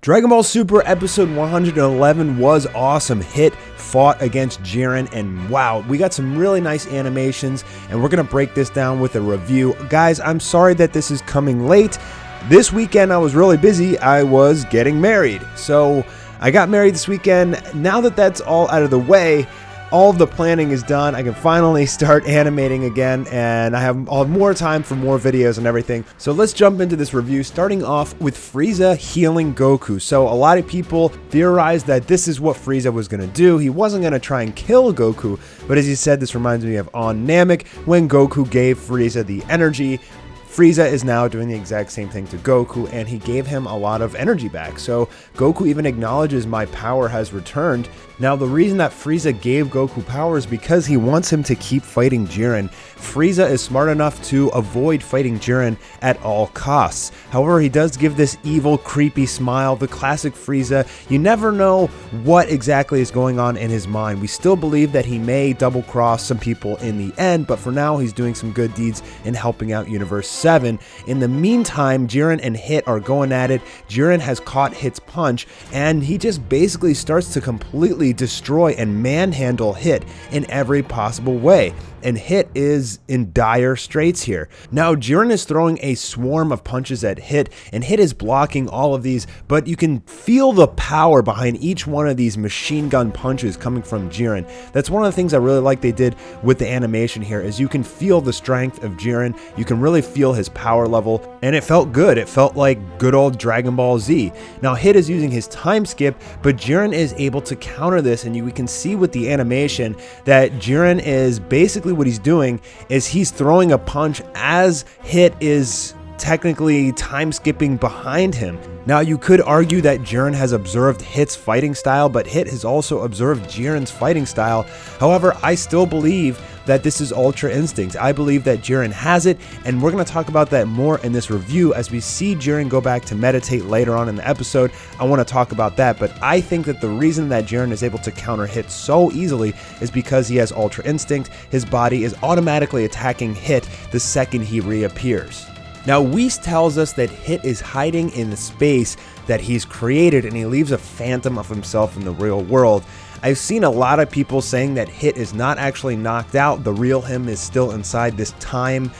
Dragon Ball Super episode 111 was awesome. Hit fought against Jiren, and wow, we got some really nice animations, and we're gonna break this down with a review. Guys, I'm sorry that this is coming late. This weekend I was really busy. I was getting married, so I got married this weekend. Now that that's all out of the way, all of the planning is done. I can finally start animating again, and I'll have more time for more videos and everything. So let's jump into this review, starting off with Frieza healing Goku. So a lot of people theorized that this is what Frieza was going to do. He wasn't going to try and kill Goku, but as you said, this reminds me of on Namek when Goku gave Frieza the energy. Frieza is now doing the exact same thing to Goku, and he gave him a lot of energy back. So Goku even acknowledges my power has returned. Now, the reason that Frieza gave Goku power is because he wants him to keep fighting Jiren. Frieza is smart enough to avoid fighting Jiren at all costs. However, he does give this evil, creepy smile, the classic Frieza. You never know what exactly is going on in his mind. We still believe that he may double-cross some people in the end, but for now, he's doing some good deeds in helping out Universe 7. In the meantime, Jiren and Hit are going at it. Jiren has caught Hit's punch, and he just basically starts to completely destroy and manhandle Hit in every possible way. And Hit is in dire straits here. Now, Jiren is throwing a swarm of punches at Hit, and Hit is blocking all of these, but you can feel the power behind each one of these machine gun punches coming from Jiren. That's one of the things I really like they did with the animation here, is you can feel the strength of Jiren, you can really feel his power level, and it felt good. It felt like good old Dragon Ball Z. Now, Hit is using his time skip, but Jiren is able to counter this, and we can see with the animation that Jiren is basically what he's doing is he's throwing a punch as Hit is technically time skipping behind him. Now, you could argue that Jiren has observed Hit's fighting style, but Hit has also observed Jiren's fighting style. However, I still believe that this is Ultra Instinct. I believe that Jiren has it, and we're going to talk about that more in this review as we see Jiren go back to meditate later on in the episode. I want to talk about that, but I think that the reason that Jiren is able to counter Hit so easily is because he has Ultra Instinct. His body is automatically attacking Hit the second he reappears. Now, Whis tells us that Hit is hiding in the space that he's created, and he leaves a phantom of himself in the real world. I've seen a lot of people saying that Hit is not actually knocked out. The real him is still inside this time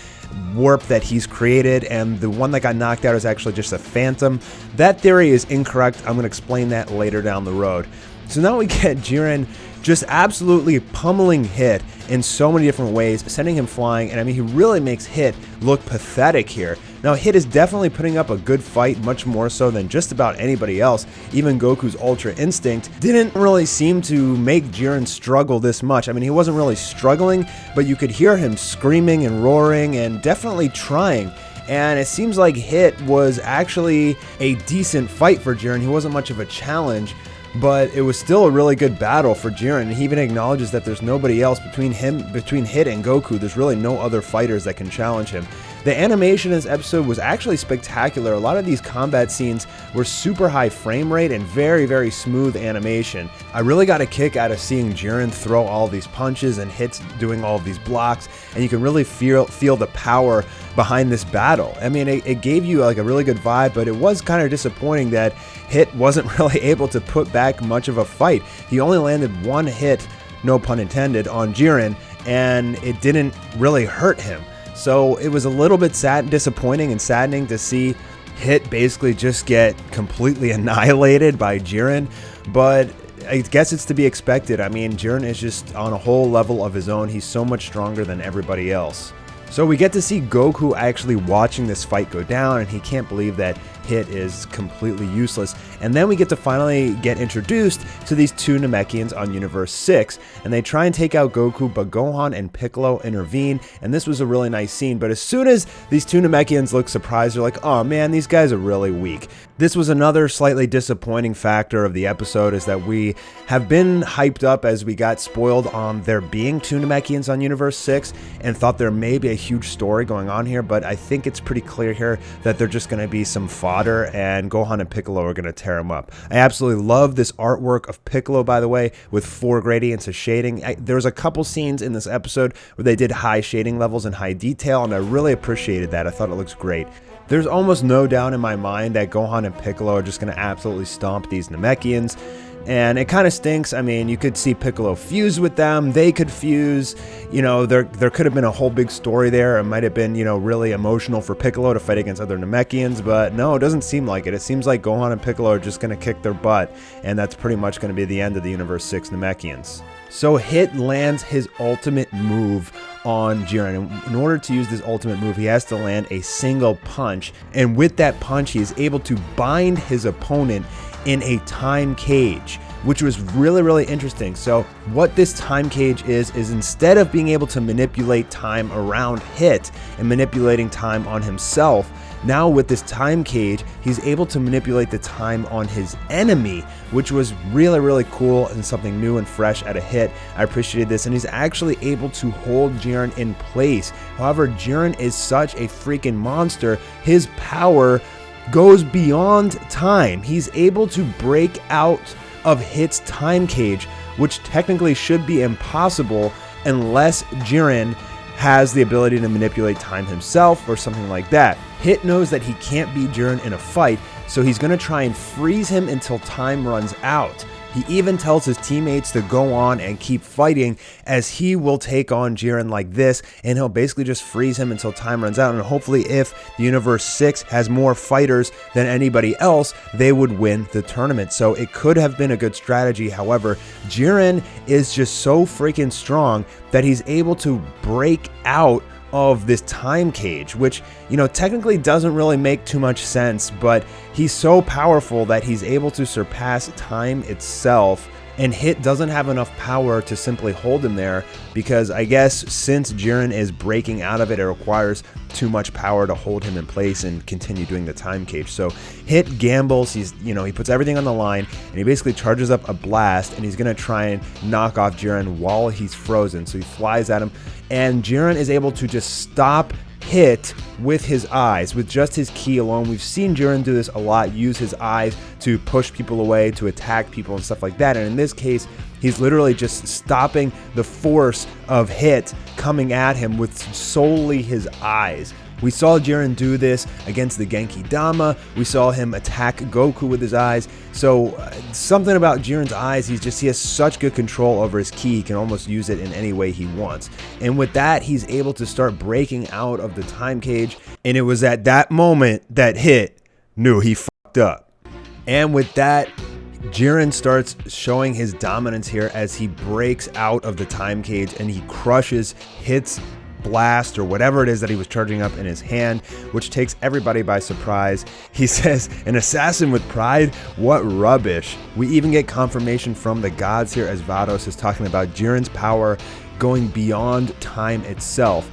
warp that he's created, and the one that got knocked out is actually just a phantom. That theory is incorrect. I'm going to explain that later down the road. So now we get Jiren just absolutely pummeling Hit in so many different ways, sending him flying, and I mean, he really makes Hit look pathetic here. Now, Hit is definitely putting up a good fight, much more so than just about anybody else. Even Goku's Ultra Instinct didn't really seem to make Jiren struggle this much. I mean, he wasn't really struggling, but you could hear him screaming and roaring and definitely trying. And it seems like Hit was actually a decent fight for Jiren. He wasn't much of a challenge, but it was still a really good battle for Jiren. He even acknowledges that there's nobody else between Hit and Goku. There's really no other fighters that can challenge him. The animation in this episode was actually spectacular. A lot of these combat scenes were super high frame rate and very, very smooth animation. I really got a kick out of seeing Jiren throw all these punches and Hits doing all of these blocks, and you can really feel the power behind this battle. I mean, it gave you like a really good vibe, but it was kind of disappointing that Hit wasn't really able to put back much of a fight. He only landed one hit, no pun intended, on Jiren, and it didn't really hurt him. So it was a little bit sad, disappointing and saddening to see Hit basically just get completely annihilated by Jiren, but I guess it's to be expected. I mean, Jiren is just on a whole level of his own. He's so much stronger than everybody else. So we get to see Goku actually watching this fight go down, and he can't believe that Hit is completely useless. And then we get to finally get introduced to these two Namekians on Universe 6, and they try and take out Goku, but Gohan and Piccolo intervene, and this was a really nice scene. But as soon as these two Namekians look surprised, they're like, oh man, these guys are really weak. This was another slightly disappointing factor of the episode, is that we have been hyped up as we got spoiled on there being two Namekians on Universe 6 and thought there may be a huge story going on here, but I think it's pretty clear here that they're just going to be some fodder, and Gohan and Piccolo are going to tear him up. I absolutely love this artwork of Piccolo, by the way, with 4 gradients of shading. There was a couple scenes in this episode where they did high shading levels and high detail, and I really appreciated that. I thought it looks great. There's almost no doubt in my mind that Gohan and Piccolo are just going to absolutely stomp these Namekians. And it kind of stinks. I mean, you could see Piccolo fuse with them. They could fuse. You know, there could have been a whole big story there. It might have been, you know, really emotional for Piccolo to fight against other Namekians. But no, it doesn't seem like it. It seems like Gohan and Piccolo are just going to kick their butt. And that's pretty much going to be the end of the Universe 6 Namekians. So Hit lands his ultimate move on Jiren. And in order to use this ultimate move, he has to land a single punch. And with that punch, he is able to bind his opponent in a time cage, which was really interesting. So what this time cage is instead of being able to manipulate time around Hit and manipulating time on himself, now with this time cage, he's able to manipulate the time on his enemy, which was really cool and something new and fresh at a Hit. I appreciated this, and he's actually able to hold Jiren in place. However, Jiren is such a freaking monster. His power goes beyond time. He's able to break out of Hit's time cage, which technically should be impossible unless Jiren has the ability to manipulate time himself or something like that. Hit knows that he can't beat Jiren in a fight, so he's going to try and freeze him until time runs out. He even tells his teammates to go on and keep fighting, as he will take on Jiren like this, and he'll basically just freeze him until time runs out. And hopefully, if the Universe 6 has more fighters than anybody else, they would win the tournament. So it could have been a good strategy. However, Jiren is just so freaking strong that he's able to break out of this time cage, which, you know, technically doesn't really make too much sense, but he's so powerful that he's able to surpass time itself, and Hit doesn't have enough power to simply hold him there, because I guess since Jiren is breaking out of it, it requires too much power to hold him in place and continue doing the time cage. So Hit gambles, he puts everything on the line, and he basically charges up a blast, and he's gonna try and knock off Jiren while he's frozen. So he flies at him, and Jiren is able to just stop Hit with his eyes, with just his ki alone. We've seen Jiren do this a lot, use his eyes to push people away, to attack people and stuff like that. And in this case, he's literally just stopping the force of Hit coming at him with solely his eyes. We saw Jiren do this against the Genki Dama. We saw him attack Goku with his eyes. So something about Jiren's eyes, he has such good control over his ki. He can almost use it in any way he wants. And with that, he's able to start breaking out of the time cage. And it was at that moment that Hit knew he fucked up. And with that, Jiren starts showing his dominance here as he breaks out of the time cage and he crushes Hit's blast or whatever it is that he was charging up in his hand, which takes everybody by surprise. He says, "An assassin with pride? What rubbish." We even get confirmation from the gods here as Vados is talking about Jiren's power going beyond time itself.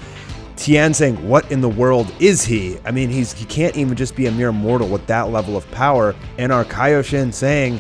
Tien saying, "What in the world is he?" I mean, he can't even just be a mere mortal with that level of power. And our Kaioshin saying,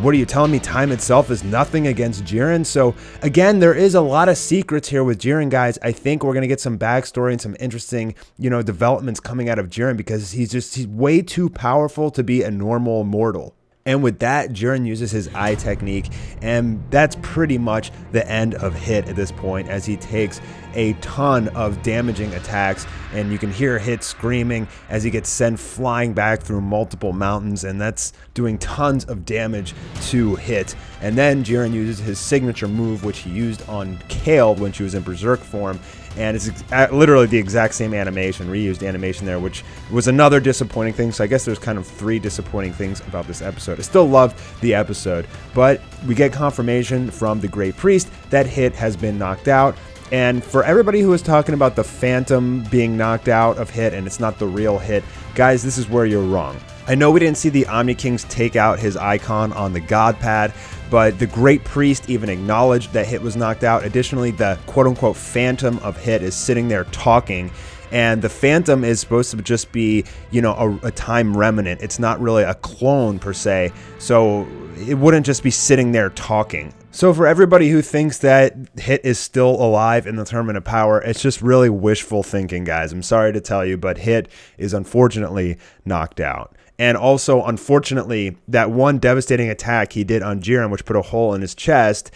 "What are you telling me? Time itself is nothing against Jiren?" So again, there is a lot of secrets here with Jiren, guys. I think we're going to get some backstory and some interesting, developments coming out of Jiren, because he's way too powerful to be a normal mortal. And with that, Jiren uses his eye technique, and that's pretty much the end of Hit at this point, as he takes a ton of damaging attacks, and you can hear Hit screaming as he gets sent flying back through multiple mountains, and that's doing tons of damage to Hit. And then Jiren uses his signature move, which he used on Kale when she was in Berserk form, and it's literally the exact same animation, reused animation there, which was another disappointing thing. So I guess there's kind of 3 disappointing things about this episode. I still loved the episode, but we get confirmation from the Great Priest that Hit has been knocked out. And for everybody who is talking about the Phantom being knocked out of Hit and it's not the real Hit, guys, this is where you're wrong. I know we didn't see the Omni Kings take out his icon on the God Pad, but the Great Priest even acknowledged that Hit was knocked out. Additionally, the quote-unquote Phantom of Hit is sitting there talking, and the Phantom is supposed to just be, a time remnant. It's not really a clone per se, so it wouldn't just be sitting there talking. So for everybody who thinks that Hit is still alive in the Tournament of Power, it's just really wishful thinking, guys. I'm sorry to tell you, but Hit is unfortunately knocked out. And also, unfortunately, that one devastating attack he did on Jiren, which put a hole in his chest,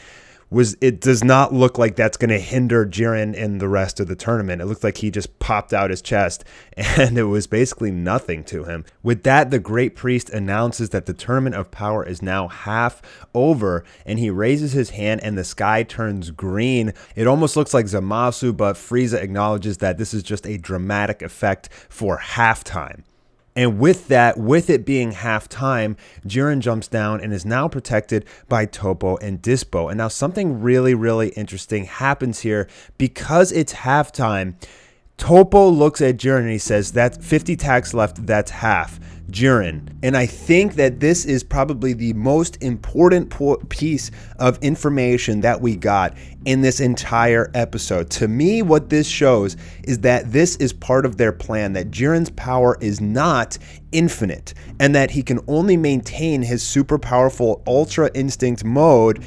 it does not look like that's going to hinder Jiren in the rest of the tournament. It looked like he just popped out his chest and it was basically nothing to him. With that, the Great Priest announces that the Tournament of Power is now half over, and he raises his hand and the sky turns green. It almost looks like Zamasu, but Frieza acknowledges that this is just a dramatic effect for halftime. And with that, with it being halftime, Jiren jumps down and is now protected by Toppo and Dispo. And now something really, really interesting happens here. Because it's halftime, Toppo looks at Jiren and he says, "That's 50 tags left, that's half." Jiren. And I think that this is probably the most important piece of information that we got in this entire episode. To me, what this shows is that this is part of their plan, that Jiren's power is not infinite, and that he can only maintain his super powerful Ultra Instinct mode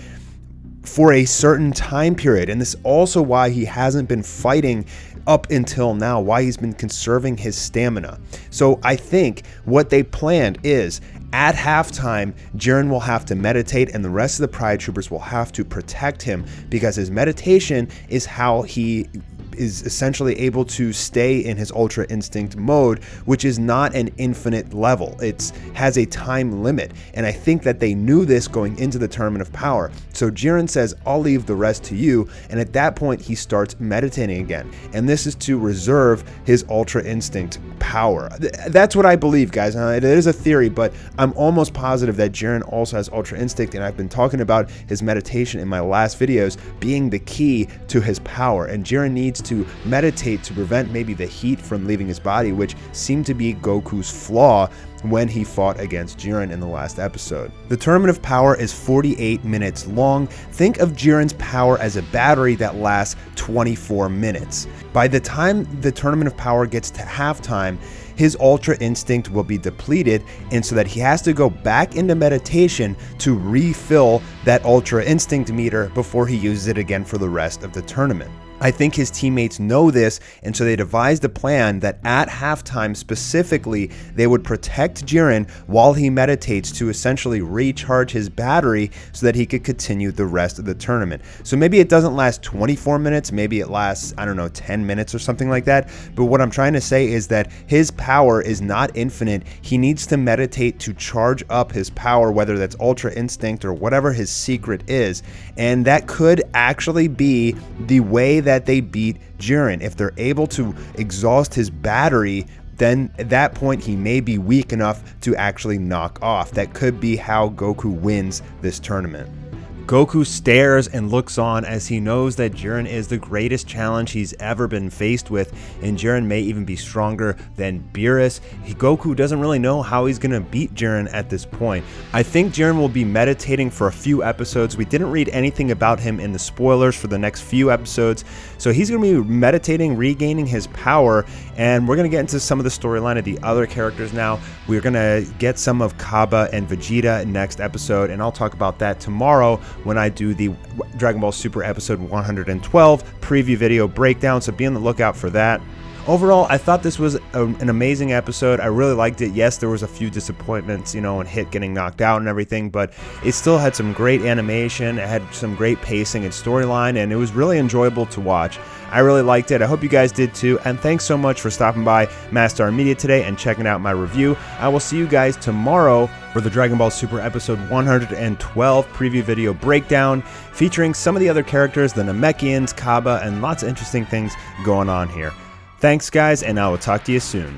for a certain time period. And this is also why he hasn't been fighting up until now, why he's been conserving his stamina. So I think what they planned is at halftime, Jiren will have to meditate and the rest of the Pride Troopers will have to protect him, because his meditation is how he is essentially able to stay in his Ultra Instinct mode, which is not an infinite level. It has a time limit, and I think that they knew this going into the Tournament of Power. So Jiren says, "I'll leave the rest to you," and at that point he starts meditating again, and this is to reserve his Ultra Instinct power. That's what I believe, guys. It is a theory, but I'm almost positive that Jiren also has Ultra Instinct, and I've been talking about his meditation in my last videos being the key to his power, and Jiren needs to meditate to prevent maybe the heat from leaving his body, which seemed to be Goku's flaw when he fought against Jiren in the last episode. The Tournament of Power is 48 minutes long. Think of Jiren's power as a battery that lasts 24 minutes. By the time the Tournament of Power gets to halftime, his Ultra Instinct will be depleted, and so that he has to go back into meditation to refill that Ultra Instinct meter before he uses it again for the rest of the tournament. I think his teammates know this, and so they devised a plan that at halftime specifically, they would protect Jiren while he meditates to essentially recharge his battery so that he could continue the rest of the tournament. So maybe it doesn't last 24 minutes, maybe it lasts, I don't know, 10 minutes or something like that. But what I'm trying to say is that his power is not infinite. He needs to meditate to charge up his power, whether that's Ultra Instinct or whatever his secret is. And that could actually be the way that they beat Jiren. If they're able to exhaust his battery, then at that point he may be weak enough to actually knock off. That could be how Goku wins this tournament. Goku stares and looks on as he knows that Jiren is the greatest challenge he's ever been faced with, and Jiren may even be stronger than Beerus. Goku doesn't really know how he's going to beat Jiren at this point. I think Jiren will be meditating for a few episodes. We didn't read anything about him in the spoilers for the next few episodes, so he's going to be meditating, regaining his power, and we're going to get into some of the storyline of the other characters now. We're going to get some of Kaba and Vegeta next episode, and I'll talk about that tomorrow when I do the Dragon Ball Super episode 112 preview video breakdown, so be on the lookout for that. Overall, I thought this was an amazing episode. I really liked it. Yes, there was a few disappointments, and Hit getting knocked out and everything, but it still had some great animation. It had some great pacing and storyline, and it was really enjoyable to watch. I really liked it. I hope you guys did too, and thanks so much for stopping by Mastar Media today and checking out my review. I will see you guys tomorrow for the Dragon Ball Super episode 112 preview video breakdown, featuring some of the other characters, the Namekians, Kaba, and lots of interesting things going on here. Thanks, guys, and I will talk to you soon.